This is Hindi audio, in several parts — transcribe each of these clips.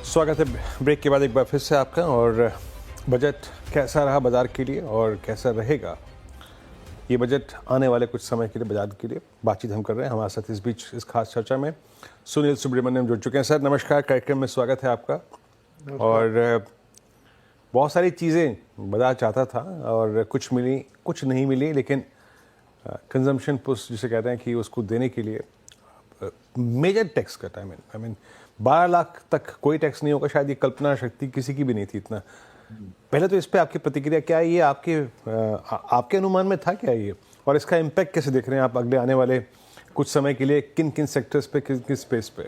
स्वागत है ब्रेक के बाद एक बार फिर से आपका। और बजट कैसा रहा बाज़ार के लिए और कैसा रहेगा ये बजट आने वाले कुछ समय के लिए बाजार के लिए बातचीत हम कर रहे हैं। हमारे साथ इस बीच इस खास चर्चा में सुनील सुब्रमण्यम जुड़ चुके हैं। सर नमस्कार, कार्यक्रम में स्वागत है आपका। और बहुत सारी चीज़ें बाजार चाहता था और कुछ मिली कुछ नहीं मिली, लेकिन कंजम्पशन पुश जिसे कहते हैं कि उसको देने के लिए major tax cut. I mean 12 lakh तक कोई टैक्स नहीं होगा, शायद ये कल्पना शक्ति किसी की भी नहीं थी इतना। पहले तो इस पे आपकी प्रतिक्रिया क्या है? ये आपके अनुमान में था क्या ये, और इसका इम्पैक्ट कैसे देख रहे हैं आप अगले आने वाले कुछ समय के लिए, किन किन सेक्टर्स पे, किन किन स्पेस पे?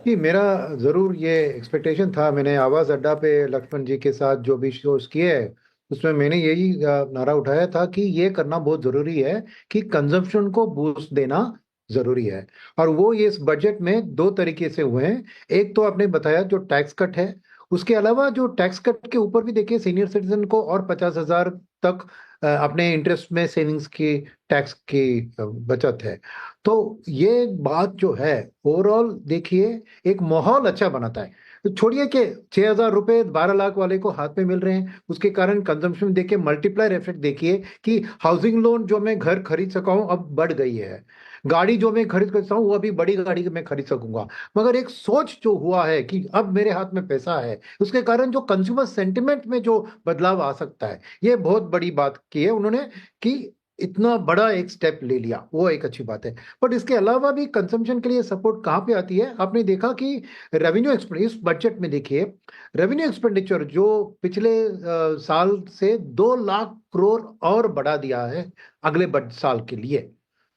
जी, मेरा ज़रूर ये एक्सपेक्टेशन था। मैंने आवाज़ अड्डा पे लक्ष्मण जी के साथ जो भी शोज किए हैं उसमें मैंने यही नारा उठाया था कि ये करना बहुत ज़रूरी है कि कंजम्पशन को बूस्ट देना ज़रूरी है। और वो ये इस बजट में दो तरीके से हुए हैं। एक तो आपने बताया जो टैक्स कट है, उसके अलावा जो टैक्स कट के ऊपर भी देखिए सीनियर सिटीजन को और 50,000 तक अपने इंटरेस्ट में सेविंग्स की टैक्स की बचत है। तो ये बात जो है ओवरऑल देखिए एक माहौल अच्छा बनाता है। तो छोड़िए कि 6,000 रुपए 12 लाख वाले को हाथ में मिल रहे हैं, उसके कारण कंजम्पशन देखिए, मल्टीप्लायर इफेक्ट देखिए कि हाउसिंग लोन जो मैं घर खरीद सका हूं अब बढ़ गई है, गाड़ी जो मैं खरीद सकता हूँ वो अभी बड़ी गाड़ी मैं खरीद सकूंगा। मगर एक सोच जो हुआ है कि अब मेरे हाथ में पैसा है, उसके कारण जो कंज्यूमर सेंटिमेंट में जो बदलाव आ सकता है, ये बहुत बड़ी बात की है उन्होंने कि इतना बड़ा एक स्टेप ले लिया, वो एक अच्छी बात है। बट इसके अलावा भी कंजम्पशन के लिए सपोर्ट कहाँ पे आती है? आपने देखा कि रेवेन्यू इस बजट में देखिए रेवेन्यू एक्सपेंडिचर जो पिछले साल से 2 लाख करोड़ और बढ़ा दिया है अगले बजट साल के लिए,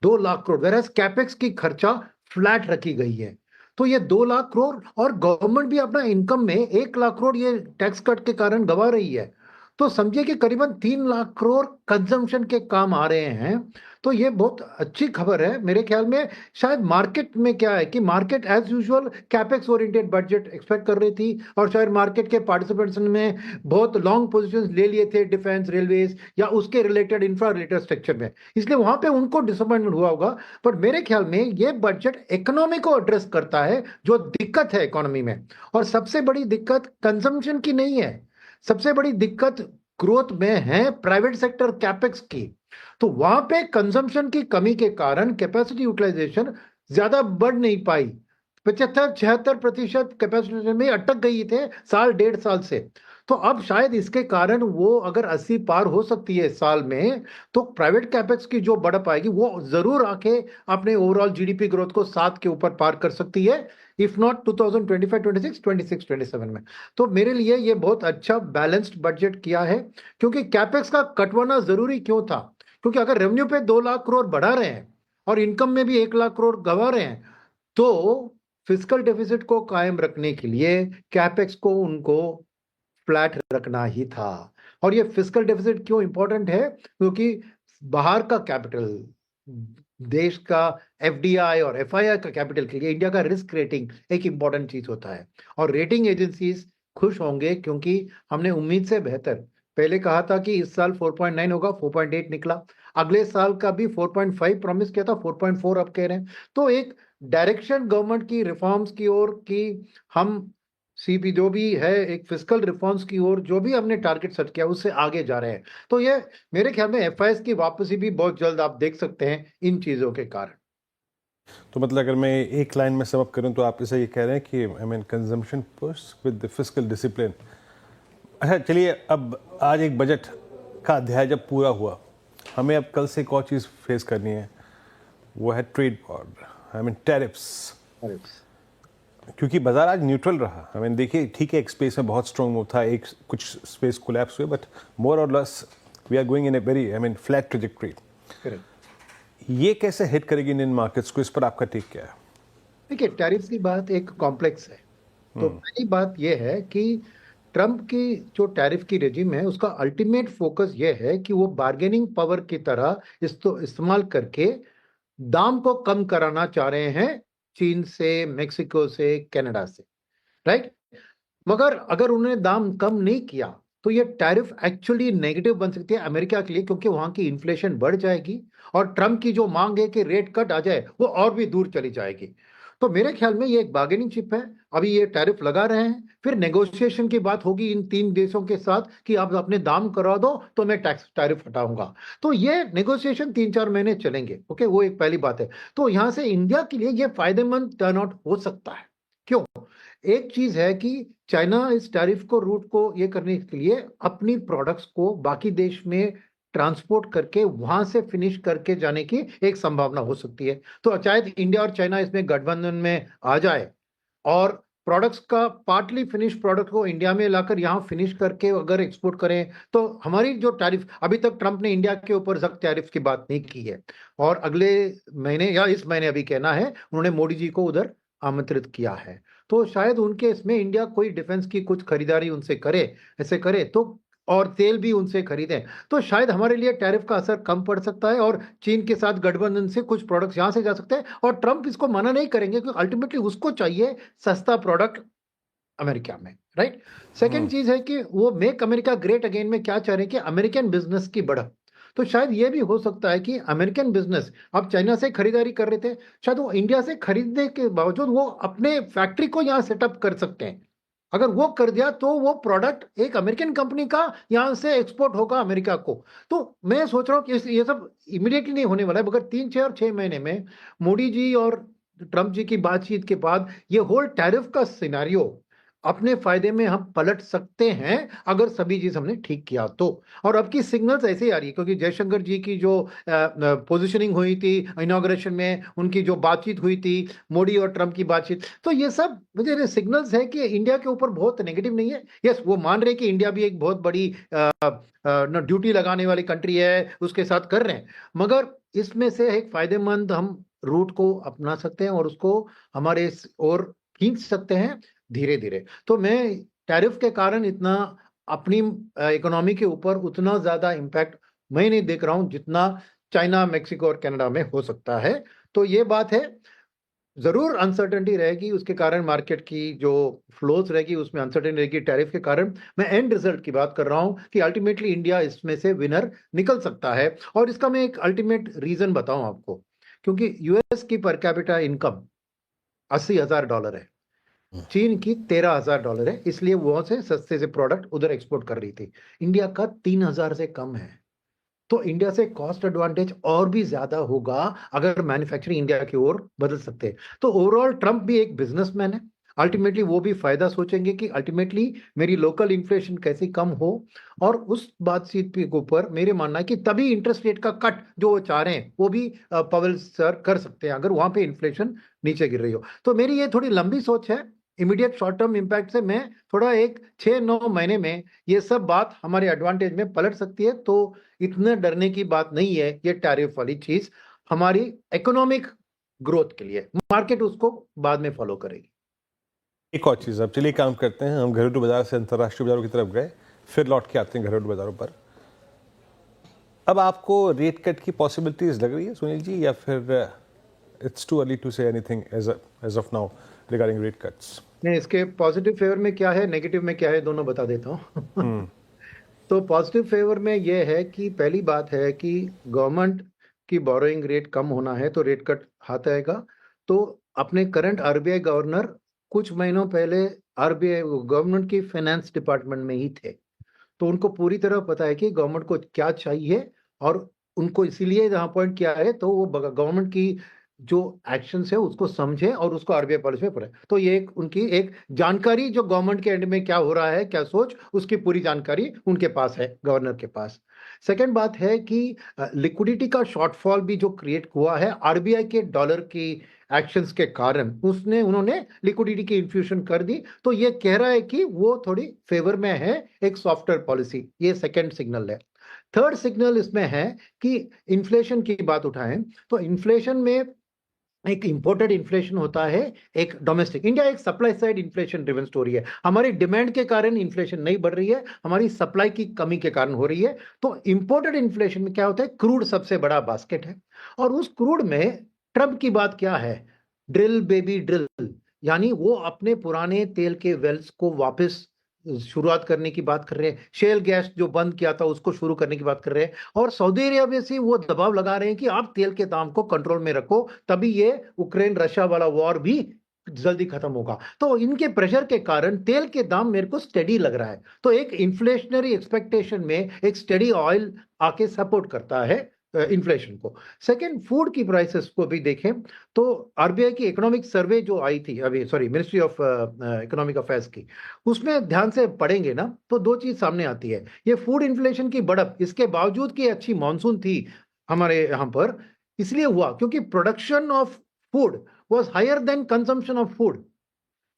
2 लाख करोड़, वेरएज कैपेक्स की खर्चा फ्लैट रखी गई है। तो ये 2 लाख करोड़, और गवर्नमेंट भी अपना इनकम में 1 लाख करोड़ ये टैक्स कट के कारण गंवा रही है। तो समझिए कि करीबन 3 लाख करोड़ कंजम्पशन के काम आ रहे हैं। तो ये बहुत अच्छी खबर है मेरे ख्याल में। शायद मार्केट में क्या है कि market as usual capex oriented budget expect कर रही थी, और शायद मार्केट के पार्टिसिपेंट्स ने बहुत लॉन्ग पोजीशंस ले लिए थे डिफेंस, रेलवेज या उसके रिलेटेड इंफ्रा रिलेटेड स्ट्रक्चर में, इसलिए वहां पे उनको डिसअपॉइंटमेंट हुआ होगा। पर मेरे ख्याल में ये बजट इकोनॉमी को एड्रेस करता है, जो दिक्कत है इकोनॉमी में। और सबसे बड़ी दिक्कत कंजम्पशन की नहीं है, सबसे बड़ी दिक्कत ग्रोथ में है प्राइवेट सेक्टर कैपेक्स की। तो वहां पे कंजम्पशन की कमी के कारण कैपेसिटी यूटिलाइजेशन ज्यादा बढ़ नहीं पाई। 75-76% कैपेसिटी में अटक गई थे साल डेढ़ साल से। तो अब शायद इसके कारण वो अगर 80 पार हो सकती है इस साल में, तो प्राइवेट कैपेक्स की जो बढ़त आएगी वो जरूर आके अपने ओवरऑल जीडीपी ग्रोथ को 7 के ऊपर पार कर सकती है, इफ नॉट 2025-26 में। तो मेरे लिए ये बहुत अच्छा बैलेंस्ड बजट किया है। क्योंकि कैपेक्स का कटवाना जरूरी क्यों था? क्योंकि अगर रेवेन्यू पे 2 लाख करोड़ बढ़ा रहे हैं और इनकम में भी 1 लाख करोड़ गंवा रहे हैं, तो फिस्कल डेफिसिट को कायम रखने के लिए कैपेक्स को उनको फ्लैट रखना ही था। और ये फिस्कल डेफिसिट क्यों इंपॉर्टेंट है? क्योंकि बाहर का कैपिटल, देश का एफडीआई और एफआईआई का कैपिटल के लिए इंडिया का रिस्क रेटिंग एक इंपॉर्टेंट चीज होता है। और रेटिंग एजेंसीज खुश होंगे क्योंकि हमने उम्मीद से बेहतर पहले कहा था कि इस साल 4.9 होगा, 4.8 निकला। अगले साल का भी 4.5 प्रॉमिस किया था, 4.4 अब कह रहे हैं। तो एक डायरेक्शन गवर्नमेंट की रिफॉर्म्स की ओर की हम सीपी जो भी है, एक फिस्कल रिफॉर्म्स की ओर जो भी हमने टारगेट सेट किया उससे आगे जा रहे हैं। तो ये मेरे ख्याल में एफआईएस की वापसी भी बहुत जल्द आप देख सकते हैं इन चीजों के कारण। तो मतलब अगर मैं एक लाइन में समअप करूं तो आप इसे ये कह रहे हैं कि I mean consumption push with the fiscal discipline. अच्छा चलिए, अब आज एक बजट का अध्याय जब पूरा हुआ, हमें अब कल से एक और चीज़ फेस करनी है, वो है trade war, I mean tariffs. क्योंकि बाजार आज न्यूट्रल रहा। आई मीन देखिए, ठीक है एक स्पेस में बहुत स्ट्रॉन्ग मूव था, एक कुछ स्पेस कोलैप्स हुए, but more or less we are going in a very I mean flat trajectory. ये कैसे हिट करेगी इंडियन मार्केट्स को, इस पर आपका टेक क्या है? देखिए, टैरिफ्स की बात एक कॉम्प्लेक्स है। तो पहली बात यह है कि ट्रंप की जो टैरिफ की रेजिम है उसका अल्टीमेट फोकस यह है कि वो बार्गेनिंग पावर की तरह इसको इस्तेमाल करके दाम को कम कराना चाह रहे हैं चीन से, मेक्सिको से, कनाडा से, राइट? मगर अगर उन्होंने दाम कम नहीं किया तो ये टैरिफ एक्चुअली नेगेटिव बन सकती है अमेरिका के लिए, क्योंकि वहां की इन्फ्लेशन बढ़ जाएगी और ट्रंप की जो मांग है कि रेट कट आ जाए वो और भी दूर चली जाएगी। तो मेरे ख्याल में ये एक बार्गेनिंग चिप है। अभी ये टैरिफ लगा रहे हैं, फिर नेगोशिएशन की बात होगी इन 3 देशों के साथ कि आप अपने दाम करा दो तो मैं टैक्स टैरिफ हटाऊंगा। तो ये नेगोशिएशन 3-4 महीने चलेंगे। ओके, वो एक पहली बात है। तो यहां से इंडिया के लिए ये फायदेमंद टर्न आउट हो सकता है। क्यों? एक चीज है कि चाइना इस टैरिफ को रूट को ये करने के लिए अपनी प्रोडक्ट्स को बाकी देश में ट्रांसपोर्ट करके वहां से फिनिश करके जाने की एक संभावना हो सकती है। तो शायद इंडिया और चाइना इसमें गठबंधन में आ जाए और प्रोडक्ट्स का पार्टली फिनिश प्रोडक्ट को इंडिया में लाकर यहाँ फिनिश करके अगर एक्सपोर्ट करें तो हमारी जो टैरिफ, अभी तक ट्रंप ने इंडिया के ऊपर सख्त टैरिफ की बात नहीं की है, और अगले महीने या इस महीने अभी कहना है उन्होंने मोदी जी को उधर आमंत्रित किया है। तो शायद उनके इसमें इंडिया कोई डिफेंस की कुछ खरीदारी उनसे करे, ऐसे करे तो, और तेल भी उनसे खरीदें तो शायद हमारे लिए टैरिफ का असर कम पड़ सकता है और चीन के साथ गठबंधन से कुछ प्रोडक्ट्स यहां से जा सकते हैं। और ट्रंप इसको मना नहीं करेंगे क्योंकि अल्टीमेटली उसको चाहिए सस्ता प्रोडक्ट अमेरिका में, राइट। सेकेंड चीज है कि वो मेक अमेरिका ग्रेट अगेन में क्या चाह रहे हैं कि अमेरिकन बिजनेस की बढ़त। तो शायद ये भी हो सकता है कि अमेरिकन बिजनेस अब चाइना से खरीदारी कर रहे थे, शायद वो इंडिया से खरीदने के बावजूद वो अपने फैक्ट्री को यहाँ सेटअप कर सकते हैं। अगर वो कर दिया तो वो प्रोडक्ट एक अमेरिकन कंपनी का यहां से एक्सपोर्ट होगा अमेरिका को। तो मैं सोच रहा हूँ कि ये सब इमीडिएटली नहीं होने वाला है, मगर 3-6 महीने में मोदी जी और ट्रंप जी की बातचीत के बाद ये होल टैरिफ का सिनारियो अपने फायदे में हम पलट सकते हैं अगर सभी चीज हमने ठीक किया तो। और अब की सिग्नल्स ऐसे ही आ रही है क्योंकि जयशंकर जी की जो पोजीशनिंग हुई थी इनॉग्रेशन में, उनकी जो बातचीत हुई थी मोदी और ट्रंप की बातचीत, तो ये सब मुझे सिग्नल्स है कि इंडिया के ऊपर बहुत नेगेटिव नहीं है। यस, वो मान रहे कि इंडिया भी एक बहुत बड़ी ड्यूटी लगाने वाली कंट्री है, उसके साथ कर रहे हैं, मगर इसमें से एक फायदेमंद हम रूट को अपना सकते हैं और उसको हमारे और खींच सकते हैं धीरे धीरे। तो मैं टैरिफ के कारण इतना अपनी इकोनॉमी के ऊपर उतना ज्यादा इम्पैक्ट मैं नहीं देख रहा हूं जितना चाइना, मेक्सिको और कनाडा में हो सकता है। तो ये बात है, जरूर अनसर्टेनिटी रहेगी, उसके कारण मार्केट की जो फ्लोज रहेगी उसमें अनसर्टेनिटी रहेगी टैरिफ के कारण। मैं एंड रिजल्ट की बात कर रहा हूं कि अल्टीमेटली इंडिया इसमें से विनर निकल सकता है। और इसका मैं एक अल्टीमेट रीजन बताऊं आपको, क्योंकि यूएस की पर कैपिटा इनकम $80,000 है, चीन की $13,000 है, इसलिए वहां से सस्ते से प्रोडक्ट उधर एक्सपोर्ट कर रही थी। इंडिया का 3,000 से कम है। तो इंडिया से कॉस्ट एडवांटेज और भी ज्यादा होगा अगर मैन्युफैक्चरिंग इंडिया की ओर बदल सकते हैं। तो ओवरऑल ट्रंप भी एक बिजनेसमैन है, अल्टीमेटली वो भी फायदा सोचेंगे कि अल्टीमेटली मेरी लोकल इन्फ्लेशन कैसे कम हो। और उस बातचीत के ऊपर मेरे मानना है कि तभी इंटरेस्ट रेट का कट जो वो चाह रहे हैं वो भी पवेल सर कर सकते हैं अगर वहां पे इन्फ्लेशन नीचे गिर रही हो। तो मेरी ये थोड़ी लंबी सोच है, इमीडिएट शॉर्ट टर्म इम्पैक्ट से मैं थोड़ा एक 6-9 महीने में ये सब बात हमारे एडवांटेज में पलट सकती है। तो इतने डरने की बात नहीं है ये टैरिफ वाली चीज हमारी इकोनॉमिक ग्रोथ के लिए, मार्केट उसको बाद में फॉलो करेगी। एक और चीज़, अब चलिए काम करते हैं, हम घरेलू बाजार से अंतर्राष्ट्रीय बाजारों की तरफ गए, फिर लौट के आते हैं घरेलू बाजारों पर। अब आपको रेट कट की पॉसिबिलिटीज लग रही है सुनील जी, या फिर it's too early to say anything as of now regarding rate cuts? नहीं, इसके पॉजिटिव फेवर में क्या है, नेगेटिव में क्या है, दोनों बता देता हूँ। तो पॉजिटिव फेवर में यह है कि पहली बात है कि गवर्नमेंट की बोरोइंग रेट कम होना है तो रेट कट हाथ आएगा। तो अपने करंट आरबीआई गवर्नर कुछ महीनों पहले आरबीआई गवर्नमेंट की फाइनेंस डिपार्टमेंट में ही थे, तो उनको पूरी तरह पता है कि गवर्नमेंट को क्या चाहिए, और उनको इसीलिए जहां पॉइंट किया है तो वो गवर्नमेंट की जो एक्शन है उसको समझे और उसको आरबीआई पॉलिसी में पढ़े। तो ये एक उनकी एक जानकारी, जो गवर्नमेंट के एंड में क्या हो रहा है, क्या सोच, उसकी पूरी जानकारी उनके पास है, गवर्नर के पास। सेकेंड बात है कि लिक्विडिटी का शॉर्टफॉल भी जो क्रिएट हुआ है आरबीआई के डॉलर की एक्शंस के कारण, उन्होंने लिक्विडिटी की इन्फ्यूजन कर दी। तो ये कह रहा है कि वो थोड़ी फेवर में है एक सॉफ्टवेयर पॉलिसी, ये सेकेंड सिग्नल है। थर्ड सिग्नल इसमें है कि इन्फ्लेशन की बात उठाएं तो इन्फ्लेशन में एक इंपोर्टेड इन्फ्लेशन होता है, एक डोमेस्टिक। इंडिया एक supply side inflation driven story है, हमारी डिमांड के कारण इन्फ्लेशन नहीं बढ़ रही है, हमारी सप्लाई की कमी के कारण हो रही है। तो इंपोर्टेड इन्फ्लेशन में क्या होता है, क्रूड सबसे बड़ा बास्केट है, और उस क्रूड में ट्रम्प की बात क्या है, ड्रिल बेबी ड्रिल, यानी वो अपने पुराने तेल के वेल्स को वापस शुरुआत करने की बात कर रहे हैं, शेल गैस जो बंद किया था उसको शुरू करने की बात कर रहे हैं, और सऊदी अरेबिया से वो दबाव लगा रहे हैं कि आप तेल के दाम को कंट्रोल में रखो, तभी ये यूक्रेन रशिया वाला वॉर भी जल्दी खत्म होगा। तो इनके प्रेशर के कारण तेल के दाम मेरे को स्टेडी लग रहा है। तो एक इन्फ्लेशनरी एक्सपेक्टेशन में एक स्टेडी ऑयल आके सपोर्ट करता है इन्फ्लेशन को। सेकंड, फूड की प्राइसेस को भी देखें तो आरबीआई की इकोनॉमिक सर्वे जो आई थी अभी, sorry, ministry of economic affairs की, उसमें ध्यान से पढ़ेंगे ना तो दो चीज सामने आती है। ये फूड इन्फ्लेशन की बढ़त, इसके बावजूद कि अच्छी मानसून थी हमारे यहाँ पर, इसलिए हुआ क्योंकि production of food was higher than consumption of food.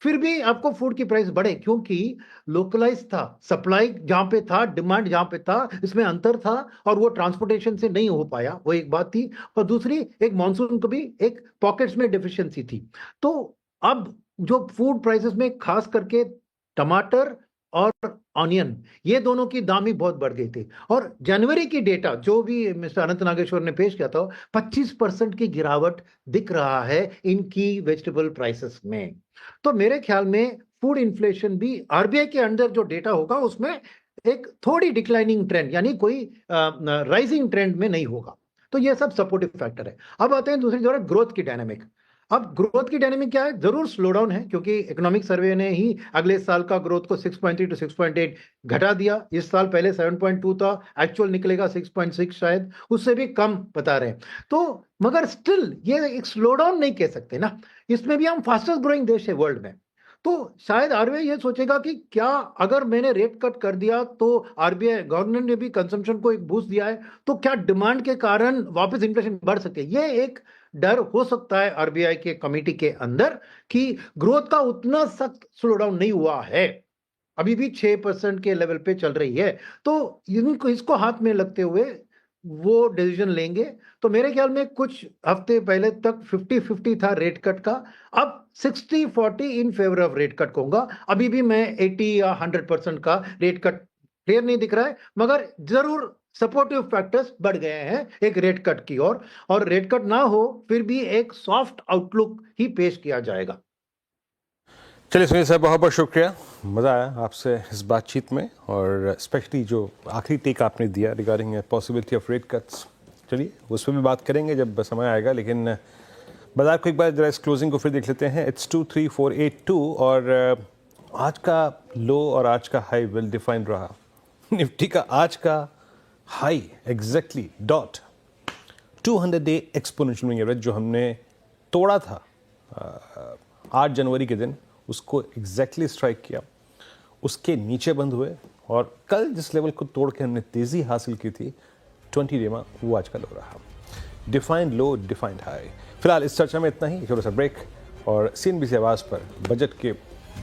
फिर भी आपको फूड की प्राइस बढ़े क्योंकि लोकलाइज था, सप्लाई जहां पे था, डिमांड जहां पे था, इसमें अंतर था और वो ट्रांसपोर्टेशन से नहीं हो पाया, वो एक बात थी। और दूसरी, एक मॉनसून को भी एक पॉकेट्स में डिफिशियंसी थी। तो अब जो फूड प्राइसेस में खास करके टमाटर और ऑनियन, ये दोनों की दाम ही बहुत बढ़ गई थी। और जनवरी की डेटा जो भी मिस्टर अनंत नागेश्वर ने पेश किया था, 25% की गिरावट दिख रहा है इनकी वेजिटेबल प्राइसेस में। तो मेरे ख्याल में फूड इन्फ्लेशन भी आरबीआई के अंडर जो डेटा होगा उसमें एक थोड़ी डिक्लाइनिंग ट्रेंड, यानी कोई राइजिंग ट्रेंड में नहीं होगा। तो ये सब सपोर्टिव फैक्टर है। अब आते हैं दूसरी तरफ ग्रोथ की डायनेमिक। अब ग्रोथ की डायनेमिक क्या है? जरूर स्लो डाउन है क्योंकि इकोनॉमिक सर्वे ने ही अगले साल का ग्रोथ को 6.3 टू 6.8 घटा दिया। इस साल पहले 7.2 था, एक्चुअल निकलेगा 6.6 शायद, उससे भी कम बता रहे हैं। तो मगर स्टिल ये एक स्लो डाउन नहीं कह सकते ना, इसमें भी हम फास्टेस्ट ग्रोइंग देश है वर्ल्ड में। तो शायद आरबीआई ये सोचेगा कि क्या अगर मैंने रेट कट कर दिया तो आरबीआई गवर्नमेंट ने भी कंजम्पशन को एक बूस्ट दिया है, तो क्या डिमांड के कारण वापस इन्फ्लेशन बढ़ सकती है? ये एक डर हो सकता है आरबीआई के कमेटी के अंदर कि ग्रोथ का उतना सख्त स्लो डाउन नहीं हुआ है, अभी भी 6% के लेवल पे चल रही है। तो इनको इसको हाथ में लगते हुए वो डिसीजन लेंगे। तो मेरे ख्याल में कुछ हफ्ते पहले तक 50-50 था रेट कट का, अब 60-40 in favour of rate cut कहूंगा। अभी भी मैं 80 या 100% का रेट कट क्लियर नहीं दिख रहा है, मगर जरूर सपोर्टिव फैक्टर्स बढ़ गए हैं एक रेट कट की ओर। और रेट कट ना हो फिर भी एक सॉफ्ट आउटलुक ही पेश किया जाएगा। चलिए सुनील साहब, बहुत बहुत शुक्रिया, मज़ा आया आपसे इस बातचीत में, और स्पेशली जो आखिरी टेक आपने दिया regarding possibility of rate cuts. चलिए उस पर भी बात करेंगे जब समय आएगा, लेकिन बाजार को एक बार जरा इस क्लोजिंग को फिर देख लेते हैं। इट्स 23482 और आज का लो और आज का हाई वेल डिफाइंड रहा। निफ्टी का आज का high exactly dot 200 day exponential moving average जो हमने तोड़ा था 8 जनवरी के दिन, उसको एग्जैक्टली स्ट्राइक किया, उसके नीचे बंद हुए, और कल जिस लेवल को तोड़ के हमने तेजी हासिल की थी 20 डे में, वो आज का लो रहा। डिफाइंड लो, डिफाइंड हाई। फिलहाल इस चर्चा में इतना ही, थोड़ा सा ब्रेक, और सीएनबीसी आवाज़ पर बजट के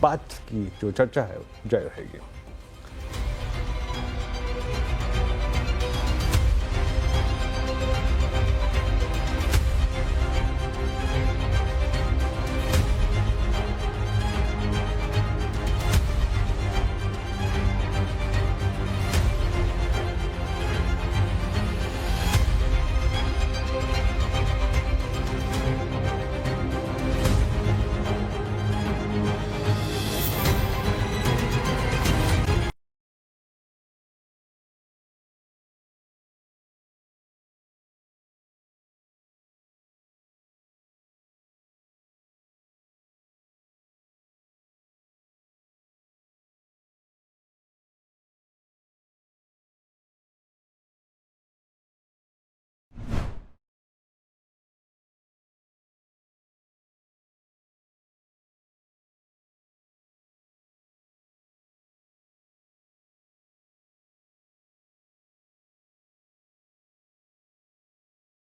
बाद की जो चर्चा है जारी रहेगी।